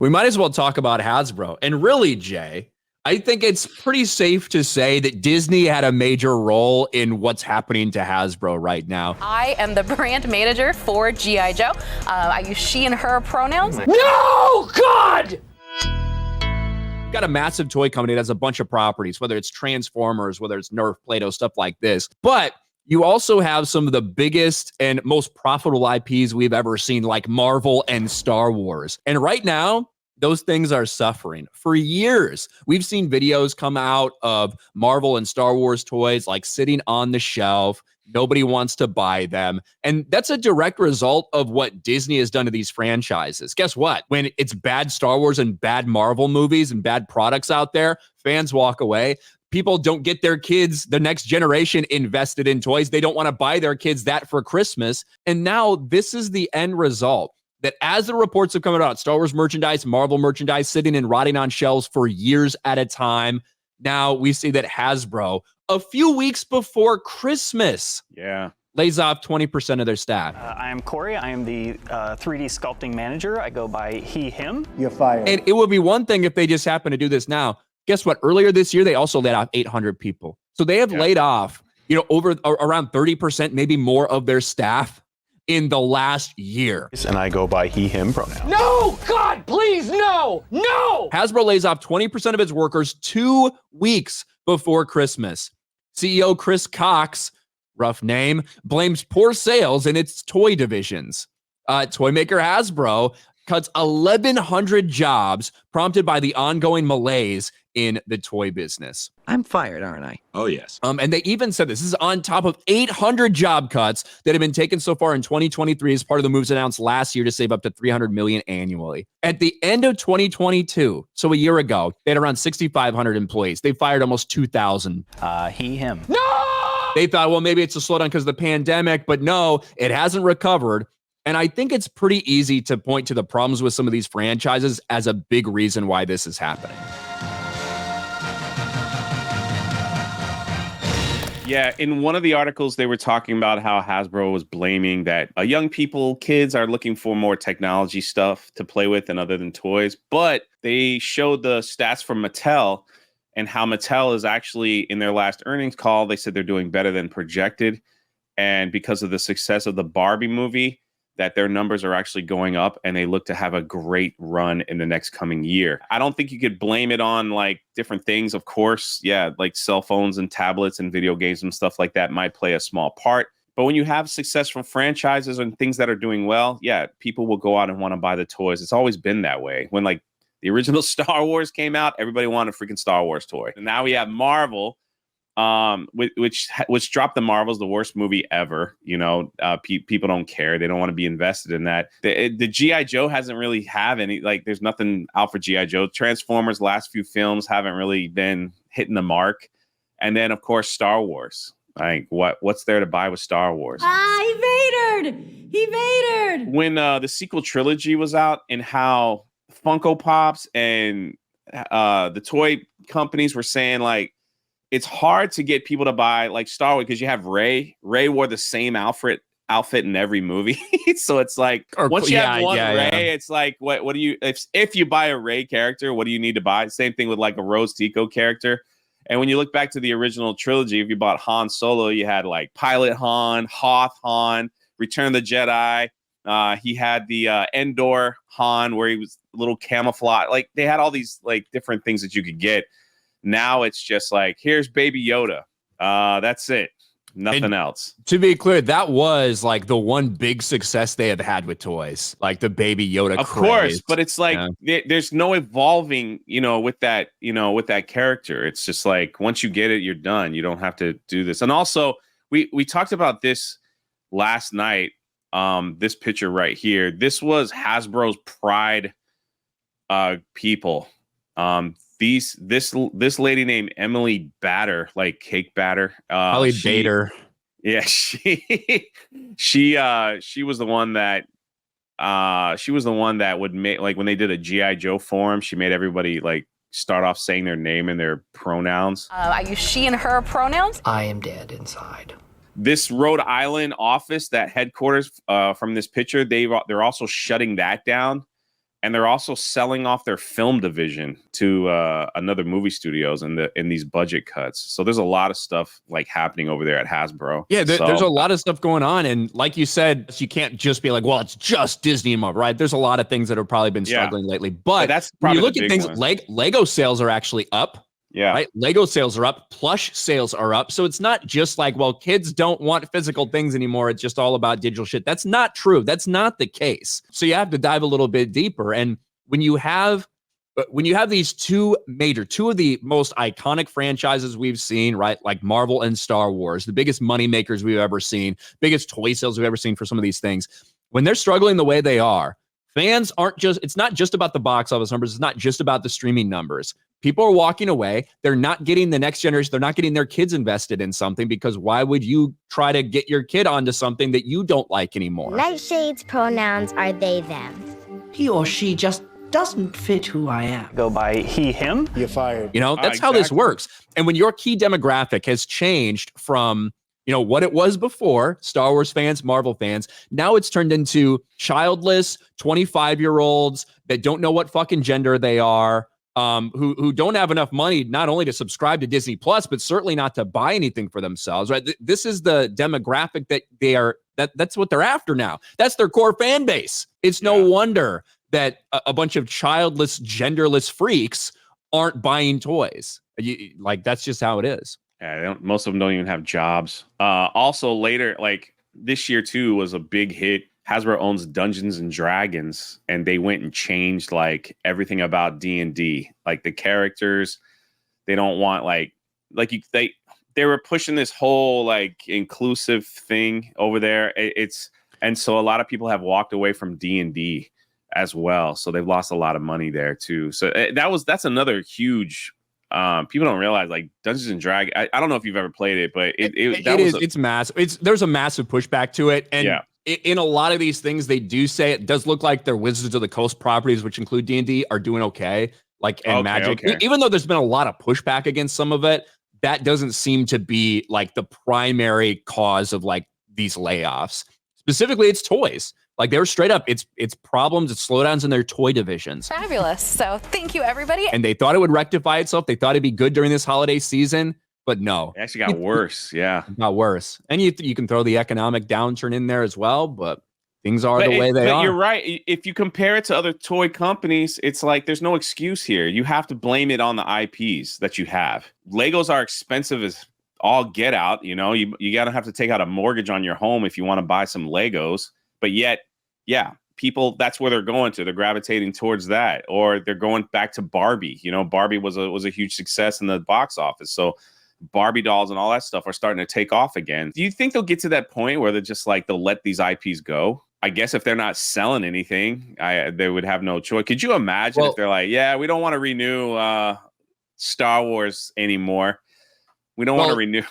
We might as well talk about Hasbro. And really, Jay, I think it's pretty safe to say that Disney had a major role in what's happening to Hasbro right now. I am the brand manager for G.I. Joe. I use she and her pronouns. No, God! Got a massive toy company that has a bunch of properties, whether it's Transformers, whether it's Nerf, Play-Doh, stuff like this. But you also have some of the biggest and most profitable IPs we've ever seen, like Marvel and Star Wars. And right now, those things are suffering. For years, we've seen videos come out of Marvel and Star Wars toys like sitting on the shelf. Nobody wants to buy them. And that's a direct result of what Disney has done to these franchises. Guess what? When it's bad Star Wars and bad Marvel movies and bad products out there, fans walk away. People don't get their kids, the next generation, invested in toys. They don't want to buy their kids that for Christmas. And now this is the end result. That as the reports have come out, Star Wars merchandise, Marvel merchandise sitting and rotting on shelves for years at a time. Now we see that Hasbro, a few weeks before Christmas, lays off 20% of their staff. I am Corey. I am the 3D sculpting manager. I go by he, him. You're fired. And it would be one thing if they just happen to do this now. Guess what? Earlier this year, they also laid off 800 people. So they have laid off, over around 30%, maybe more of their staff in the last year. And I go by he, him pronouns. No, God, please, no, no. Hasbro lays off 20% of its workers 2 weeks before Christmas. CEO Chris Cox, rough name, blames poor sales in its toy divisions. Toy maker Hasbro cuts 1,100 jobs prompted by the ongoing malaise in the toy business. I'm fired, aren't I? Oh, yes. And they even said this is on top of 800 job cuts that have been taken so far in 2023 as part of the moves announced last year to save up to $300 million annually. At the end of 2022, so a year ago, they had around 6,500 employees. They fired almost 2,000. He, him. No! They thought, well, maybe it's a slowdown because of the pandemic, but no, it hasn't recovered. And I think it's pretty easy to point to the problems with some of these franchises as a big reason why this is happening. Yeah, in one of the articles, they were talking about how Hasbro was blaming that kids are looking for more technology stuff to play with and other than toys. But they showed the stats from Mattel and how Mattel is actually, in their last earnings call, they said they're doing better than projected. And because of the success of the Barbie movie, that their numbers are actually going up and they look to have a great run in the next coming year. I don't think you could blame it on like different things. Of course, like cell phones and tablets and video games and stuff like that might play a small part. But when you have successful franchises and things that are doing well, people will go out and want to buy the toys. It's always been that way. When like the original Star Wars came out, everybody wanted a freaking Star Wars toy. And now we have Marvel, which dropped the Marvels, the worst movie ever. People don't care. They don't want to be invested in that. The G.I. Joe hasn't really have any, there's nothing out for G.I. Joe. Transformers, last few films haven't really been hitting the mark. And then, of course, Star Wars. What's there to buy with Star Wars? He vatored! When the sequel trilogy was out and how Funko Pops and the toy companies were saying, it's hard to get people to buy like Star Wars because you have Rey. Rey wore the same outfit in every movie. So it's like once you have one Rey, it's like what do you if you buy a Rey character, what do you need to buy? Same thing with like a Rose Tico character. And when you look back to the original trilogy, if you bought Han Solo, you had like Pilot Han, Hoth Han, Return of the Jedi. He had the Endor Han where he was a little camouflage. Like they had all these like different things that you could get. Now it's just like, here's Baby Yoda. That's it. Nothing else. To be clear, that was like the one big success they have had with toys, like the Baby Yoda. Of course, but it's like there's no evolving, with that character. It's just like once you get it, you're done. You don't have to do this. And also, we talked about this last night. This picture right here. This was Hasbro's Pride people. This lady named Emily Batter, like cake batter. Holly Bader. Yeah, she was the one that would make, like when they did a G.I. Joe forum, she made everybody like start off saying their name and their pronouns. I use she and her pronouns. I am dead inside. This Rhode Island office, that headquarters from this picture, they're also shutting that down. and they're also selling off their film division to another movie studios in these budget cuts. So there's a lot of stuff like happening over there at Hasbro. Yeah, there's a lot of stuff going on, and like you said, you can't just be like, well, it's just Disney and Marvel, right? There's a lot of things that have probably been struggling lately, but that's when you probably look at things like Lego sales are actually up. Yeah. Right. Lego sales are up. Plush sales are up. So it's not just like, well, kids don't want physical things anymore. It's just all about digital shit. That's not true. That's not the case. So you have to dive a little bit deeper. And when you have these two of the most iconic franchises we've seen, right? Like Marvel and Star Wars, the biggest money makers we've ever seen, biggest toy sales we've ever seen for some of these things. When they're struggling the way they are, fans it's not just about the box office numbers. It's not just about the streaming numbers. People are walking away. They're not getting the next generation. They're not getting their kids invested in something, because why would you try to get your kid onto something that you don't like anymore? Nightshade's pronouns are they, them. He or she just doesn't fit who I am. Go by he, him. You're fired. You know, that's how this works. And when your key demographic has changed from, you know, what it was before, Star Wars fans, Marvel fans, now it's turned into childless 25-year-olds that don't know what fucking gender they are, who don't have enough money not only to subscribe to Disney Plus, but certainly not to buy anything for themselves, right? This is the demographic that that's what they're after now. That's their core fan base. It's no wonder that a bunch of childless, genderless freaks aren't buying toys. Like, that's just how it is. Yeah, most of them don't even have jobs. Also later, like this year too, was a big hit. Hasbro owns Dungeons and Dragons, and they went and changed like everything about D&D. Like the characters, they don't want they were pushing this whole like inclusive thing over there. And so a lot of people have walked away from D&D as well. So they've lost a lot of money there too. So that's another huge. People don't realize like Dungeons and Dragons. I don't know if you've ever played it, but it's massive. There's a massive pushback to it, and in a lot of these things, they do say it does look like their Wizards of the Coast properties, which include D&D, are doing okay. Like Magic, even though there's been a lot of pushback against some of it, that doesn't seem to be like the primary cause of like these layoffs. Specifically, it's toys. Like they were straight up, it's problems, it's slowdowns in their toy divisions. Fabulous. So thank you, everybody. And they thought it would rectify itself. They thought it'd be good during this holiday season, but no. It actually got worse. Yeah. It got worse. And you can throw the economic downturn in there as well, but things are the way they are. You're right. If you compare it to other toy companies, it's like there's no excuse here. You have to blame it on the IPs that you have. Legos are expensive as all get out. You know, you got to have to take out a mortgage on your home if you want to buy some Legos. But yet, yeah, people, that's where they're going to. They're gravitating towards that, or they're going back to Barbie. You know, Barbie was a huge success in the box office. So Barbie dolls and all that stuff are starting to take off again. Do you think they'll get to that point where they're just like, they'll let these IPs go? I guess if they're not selling anything, they would have no choice. Could you imagine if they're like, yeah, we don't want to renew Star Wars anymore. We don't want to renew.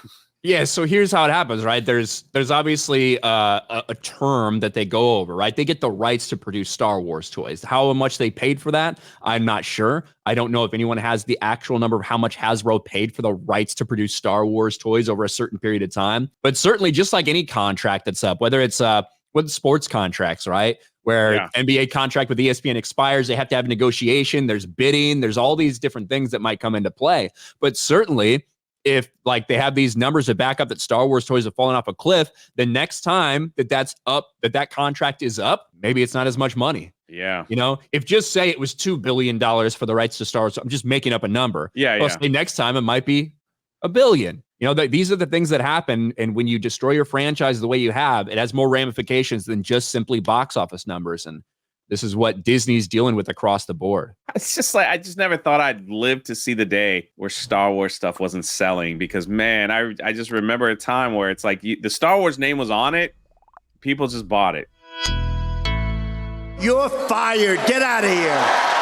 Yeah, so here's how it happens, right? There's obviously a term that they go over, right? They get the rights to produce Star Wars toys. How much they paid for that, I'm not sure. I don't know if anyone has the actual number of how much Hasbro paid for the rights to produce Star Wars toys over a certain period of time. But certainly, just like any contract that's up, whether it's with sports contracts, right? Where NBA contract with ESPN expires, they have to have a negotiation. There's bidding. There's all these different things that might come into play. But certainly, if like they have these numbers to back up that Star Wars toys have fallen off a cliff, the next time that's up, that contract is up, maybe it's not as much money. Yeah. You know, if just say it was $2 billion for the rights to Star Wars, I'm just making up a number. Well, say next time it might be $1 billion. You know, these are the things that happen. And when you destroy your franchise the way you have, it has more ramifications than just simply box office numbers. And this is what Disney's dealing with across the board. It's just like, I just never thought I'd live to see the day where Star Wars stuff wasn't selling, because, man, I just remember a time where it's like the Star Wars name was on it. People just bought it. You're fired. Get out of here.